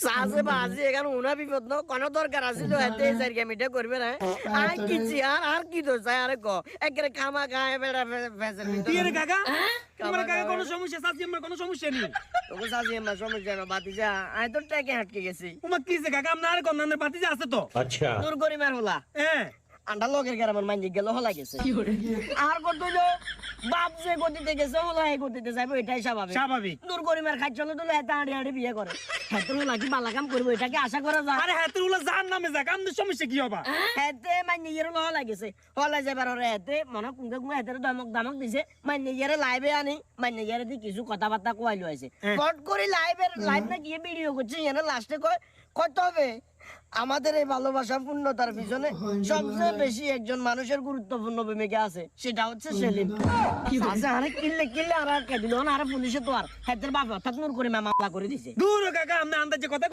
সাজে বাজি এখানে উনা বিপদ ন কোন দরকার আছিল এতে জায়গা মিটা করবে না আর কি আর কি দোষ আরে ক একরে খামা গায়ে বেড়া ফেসেল কি রে কাকা তোমার কাকা কোনো সমস্যা সাজি আমার কোনো সমস্যা নেই তোকে সাজি আমার সমস্যা না বাতিজা আই তো টাকে আটকে গেছি তোমার কি যে কাকা আপনার কোন নানের পাতিজা আছে তো अच्छा দূর করি মার হলা হ্যাঁ আন্ডা লগের গ্রামের মাইন্দি গেল হলা গেছে আর কত হইলো বাপ যে গতিতে গেছে হলা এই গতিতে যাইবো এটাই স্বাভাবিক স্বাভাবিক দূর করি মার খাই চলে তো এত হাঁড়ি হাঁড়ি বিয়ে করে হ্যাঁ তোর লাগি বালা কাম করবো এটাকে আশা করা যায় আরে হ্যাঁ তোর জান নামে যাক আমাদের সমস্যা কি হবে হেতে মাইন্দি ইয়ের হলা গেছে হলা যাবার ওরে হেতে মনে কুঙ্গে কুঙ্গে হেতে দমক দামক দিছে মাইন্দি ইয়েরে লাইভে আনি মাইন্দি ইয়েরে দি কিছু কথাবার্তা কইলো আছে কট করে লাইভ না গিয়ে ভিডিও করছে এনে লাস্টে কয় কত হবে আমাদের এই ভালোবাসা পূর্ণতার পিছনে সবচেয়ে বেশি একজন মানুষের গুরুত্বপূর্ণ ভূমিকা আছে সেটা হচ্ছে সেলিম আচ্ছা আরে কিল্লে আর কে দিল না আরে পুলিশে তো আর হেতের বাপ অর্থাৎ নূর করে মামলা করে দিছে দূর কাকা আমরা আন্দাজে কথা